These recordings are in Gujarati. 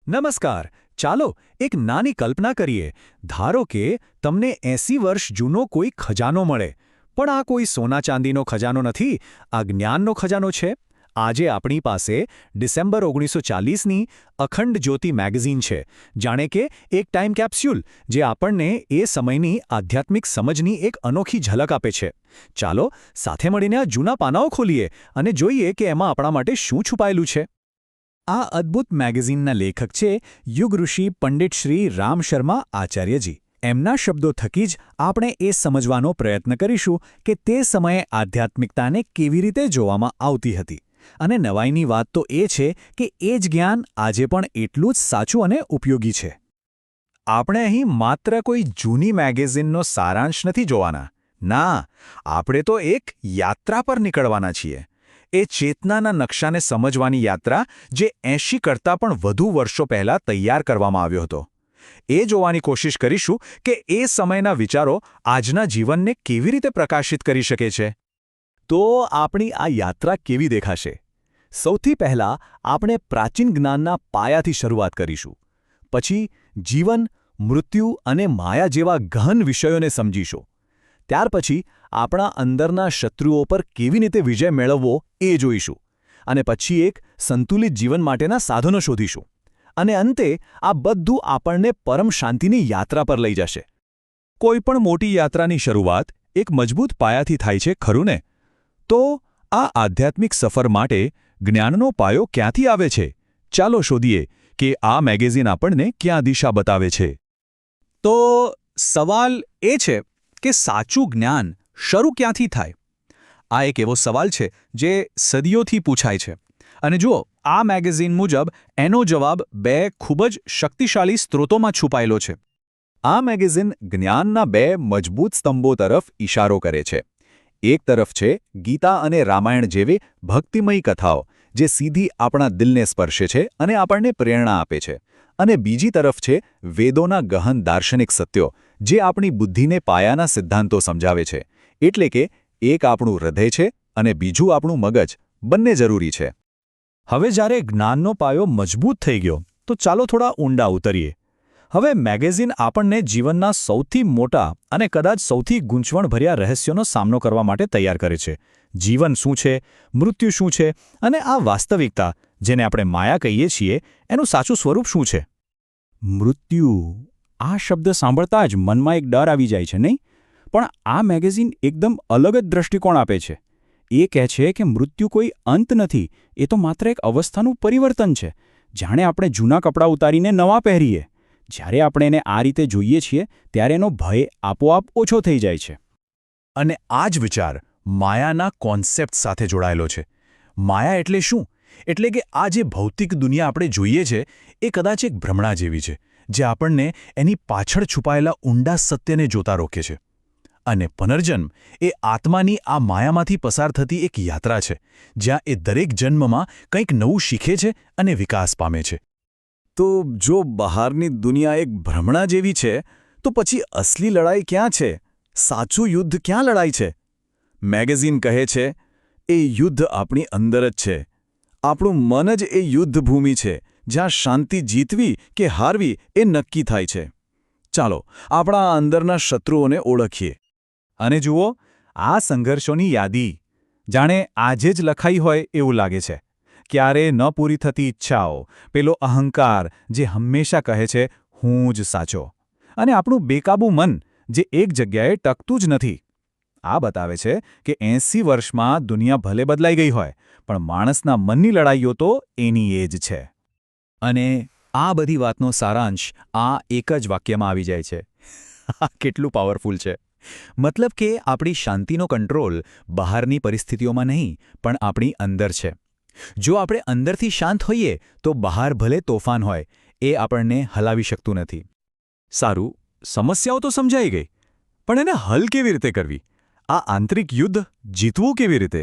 નમસ્કાર. ચાલો એક નાની કલ્પના કરીએ. ધારો કે તમને 80 વર્ષ જૂનો કોઈ ખજાનો મળે. પણ આ કોઈ સોના ચાંદીનો ખજાનો નથી, આ જ્ઞાનનો ખજાનો છે. આજે આપણી પાસે ડિસેમ્બર 1940ની અખંડ જ્યોતિ મેગેઝિન છે. જાણે કે એક ટાઈમ કેપ્સ્યુલ જે આપણને એ સમયની આધ્યાત્મિક સમજની એક અનોખી ઝલક આપે છે. ચાલો સાથે મળીને આ જૂના પાનાઓ ખોલીએ અને જોઈએ કે એમાં આપણા માટે શું છુપાયેલું છે. આ અદ્ભુત મેગેઝિનના લેખક છે યુગઋષિ પંડિત શ્રી રામ શર્મા આચાર્યજી. એમના શબ્દો થકી જ આપણે એ સમજવાનો પ્રયત્ન કરીશું કે તે સમયે આધ્યાત્મિકતાને કેવી રીતે જોવામાં આવતી હતી. અને નવાઈની વાત તો એ છે કે એ જ જ્ઞાન આજે પણ એટલું જ સાચું અને ઉપયોગી છે. આપણે અહીં માત્ર કોઈ જૂની મેગેઝિનનો સારાંશ નથી જોવાના. ના, આપણે તો એક યાત્રા પર નીકળવાના છીએ. એ ચેતનાના નકશાને સમજવાની યાત્રા જે 80 કરતાં પણ વધુ વર્ષો પહેલાં તૈયાર કરવામાં આવ્યો હતો. એ જોવાની કોશિશ કરીશું કે એ સમયના વિચારો આજના જીવનને કેવી રીતે પ્રકાશિત કરી શકે છે. તો આપણી આ યાત્રા કેવી દેખાશે? સૌથી પહેલાં આપણે પ્રાચીન જ્ઞાનના પાયાથી શરૂઆત કરીશું. પછી જીવન, મૃત્યુ અને માયા જેવા ગહન વિષયોને સમજીશું. ત્યાર પછી આપણા અંદરના શત્રુઓ પર કેવી રીતે વિજય મેળવવો એ જોઈશું. અને પછી એક સંતુલિત જીવન માટેના સાધનો શોધીશું. અને અંતે આ બધું આપણને પરમ શાંતિની યાત્રા પર લઈ જશે. કોઈપણ મોટી યાત્રાની શરૂઆત એક મજબૂત પાયાથી થાય છે, ખરું ને? તો આ આધ્યાત્મિક સફર માટે જ્ઞાનનો પાયો ક્યાંથી આવે છે? ચાલો શોધીએ કે આ મેગેઝિન આપણને ક્યાં દિશા બતાવે છે. તો સવાલ એ છે કે સાચું જ્ઞાન શરૂ ક્યાંથી થાય? આ એક એવો સવાલ છે જે સદીઓથી પૂછાય છે. અને જુઓ, આ મેગેઝિન મુજબ એનો જવાબ બે ખૂબ જ શક્તિશાળી સ્ત્રોતોમાં છુપાયેલો છે. આ મેગેઝિન જ્ઞાનના બે મજબૂત સ્તંભો તરફ ઇશારો કરે છે. એક તરફ છે ગીતા અને રામાયણ જેવી ભક્તિમયી કથાઓ જે સીધી આપણા દિલને સ્પર્શે છે અને આપણને પ્રેરણા આપે છે. અને બીજી તરફ છે વેદોના ગહન દાર્શનિક સત્યો જે આપણી બુદ્ધિને પાયાના સિદ્ધાંતો સમજાવે છે. એટલે કે એક આપણું હૃદય છે અને બીજું આપણું મગજ, બંને જરૂરી છે. હવે જ્યારે જ્ઞાનનો પાયો મજબૂત થઈ ગયો તો ચાલો થોડા ઊંડા ઉતરીએ. હવે મેગેઝિન આપણને જીવનના સૌથી મોટા અને કદાચ સૌથી ગૂંચવણભર્યા રહસ્યોનો સામનો કરવા માટે તૈયાર કરે છે. જીવન શું છે, મૃત્યુ શું છે અને આ વાસ્તવિકતા જેને આપણે માયા કહીએ છીએ એનું સાચું સ્વરૂપ શું છે? મૃત્યુ, આ શબ્દ સાંભળતા જ મનમાં એક ડર આવી જાય છે, નહીં? પણ આ મેગેઝિન એકદમ અલગ જ દૃષ્ટિકોણ આપે છે. એ કહે છે કે મૃત્યુ કોઈ અંત નથી, એ તો માત્ર એક અવસ્થાનું પરિવર્તન છે. જાણે આપણે જૂના કપડાં ઉતારીને નવા પહેરીએ. જ્યારે આપણે એને આ રીતે જોઈએ છીએ ત્યારે એનો ભય આપોઆપ ઓછો થઈ જાય છે. અને આ જ વિચાર માયાના કોન્સેપ્ટ સાથે જોડાયેલો છે. માયા એટલે શું? એટલે કે આ જે ભૌતિક દુનિયા આપણે જોઈએ છે એ કદાચ એક ભ્રમણા જેવી છે જે આપણને એની પાછળ છુપાયેલા ઊંડા સત્યને જોતા રોકે છે. અને પુનર્જન્મ એ આત્માની આ માયામાંથી પસાર થતી એક યાત્રા છે જ્યાં એ દરેક જન્મમાં કંઈક નવું શીખે છે અને વિકાસ પામે છે. તો જો બહારની દુનિયા એક ભ્રમણા જેવી છે તો પછી અસલી લડાઈ ક્યાં છે? સાચું યુદ્ધ ક્યાં લડાય છે? મેગેઝિન કહે છે એ યુદ્ધ આપણી અંદર જ છે. આપણું મન જ એ યુદ્ધ ભૂમિ છે જ્યાં શાંતિ જીતવી કે હારવી એ નક્કી થાય છે. ચાલો આપણા અંદરના શત્રુઓને ઓળખીએ. અને જુઓ, આ સંઘર્ષોની યાદી જાણે આજે જ લખાઈ હોય એવું લાગે છે. ક્યારે ન પૂરી થતી ઈચ્છાઓ, પેલો અહંકાર જે હંમેશા કહે છે હું જ સાચો, અને આપણું બેકાબૂ મન જે એક જગ્યાએ ટકતું જ નથી. આ બતાવે છે કે 80 વર્ષમાં દુનિયા ભલે બદલાઈ ગઈ હોય પણ માણસના મનની લડાઈઓ તો એની એ જ છે. અને આ બધી વાતનો સારાંશ આ એક જ વાક્યમાં આવી જાય છે. આ કેટલું પાવરફુલ છે! મતલબ કે આપણી શાંતિનો કંટ્રોલ બહારની પરિસ્થિતિઓમાં નહીં પણ આપણી અંદર છે. જો આપણે અંદરથી શાંત હોઈએ તો બહાર ભલે તોફાન હોય એ આપણને હલાવી શકતું નથી. સારું, સમસ્યાઓ તો સમજાઈ ગઈ, પણ એને હલ કેવી રીતે કરવી? આ આંતરિક યુદ્ધ જીતવું કેવી રીતે?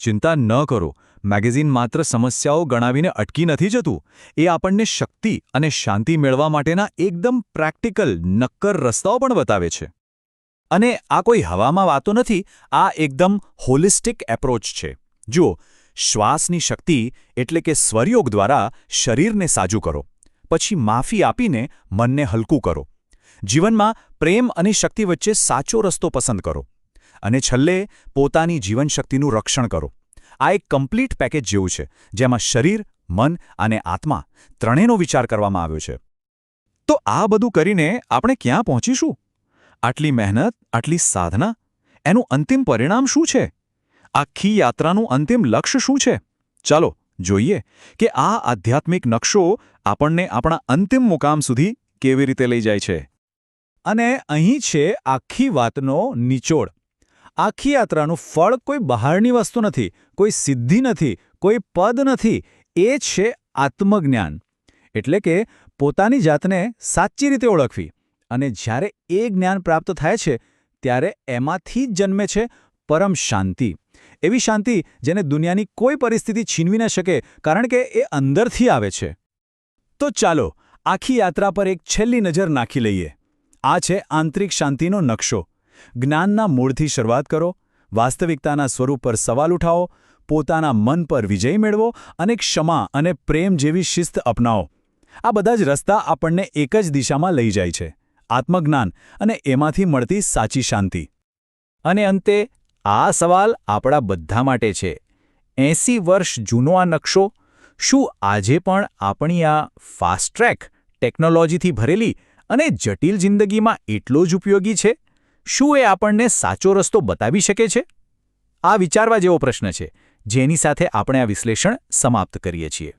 ચિંતા ન કરો, મેગેઝિન માત્ર સમસ્યાઓ ગણાવીને અટકી નથી જતું. એ આપણને શક્તિ અને શાંતિ મેળવવા માટેના એકદમ પ્રેક્ટિકલ, નક્કર રસ્તાઓ પણ બતાવે છે. અને આ કોઈ હવામાં વાતો નથી, આ એકદમ હોલિસ્ટિક એપ્રોચ છે. જુઓ, શ્વાસની શક્તિ એટલે કે સ્વરયોગ દ્વારા શરીરને સાજું કરો. પછી માફી આપીને મનને હલકું કરો. જીવનમાં પ્રેમ અને શક્તિ વચ્ચે સાચો રસ્તો પસંદ કરો. અને છેલ્લે પોતાની જીવનશક્તિનું રક્ષણ કરો. આ એક કમ્પ્લીટ પેકેજ જેવું છે, જેમાં શરીર, મન અને આત્મા ત્રણેયનો વિચાર કરવામાં આવ્યો છે. તો આ બધું કરીને આપણે ક્યાં પહોંચીશું? આટલી મહેનત, આટલી સાધના, એનું અંતિમ પરિણામ શું છે? આખી યાત્રાનું અંતિમ લક્ષ્ય શું છે? ચાલો જોઈએ કે આ આધ્યાત્મિક નકશો આપણને આપણા અંતિમ મુકામ સુધી કેવી રીતે લઈ જાય છે. અને અહીં છે આખી વાતનો નિચોડ. આખી યાત્રાનું ફળ કોઈ બહારની વસ્તુ નથી, કોઈ સિદ્ધિ નથી, કોઈ પદ નથી. એ છે આત્મજ્ઞાન. એટલે કે પોતાની જાતને સાચી રીતે ઓળખવી. અને જ્યારે એ જ્ઞાન પ્રાપ્ત થાય છે ત્યારે એમાંથી જ જન્મે છે પરમ શાંતિ. એવી શાંતિ જેને દુનિયાની કોઈ પરિસ્થિતિ છીનવી ન શકે, કારણ કે એ અંદરથી આવે છે. તો ચાલો આખી યાત્રા પર એક છેલ્લી નજર નાખી લઈએ. આ છે આંતરિક શાંતિનો નકશો. જ્ઞાનના મૂળથી શરૂઆત કરો, વાસ્તવિકતાના સ્વરૂપ પર સવાલ ઉઠાવો, પોતાના મન પર વિજય મેળવો અને ક્ષમા અને પ્રેમ જેવી શિસ્ત અપનાવો. આ બધા જ રસ્તા આપણને એક જ દિશામાં લઈ જાય છે, આત્મજ્ઞાન અને એમાંથી મળતી સાચી શાંતિ. અને અંતે આ સવાલ આપણા બધા માટે છે. 80 વર્ષ જૂનો આ નકશો શું આજે પણ આપણી આ ફાસ્ટ ટ્રેક, ટેકનોલોજીથી ભરેલી અને જટિલ જિંદગીમાં એટલો જ ઉપયોગી છે? શું એ આપણને સાચો રસ્તો બતાવી શકે છે? આ વિચારવા જેવો પ્રશ્ન છે, જેની સાથે આપણે આ વિશ્લેષણ સમાપ્ત કરીએ છીએ.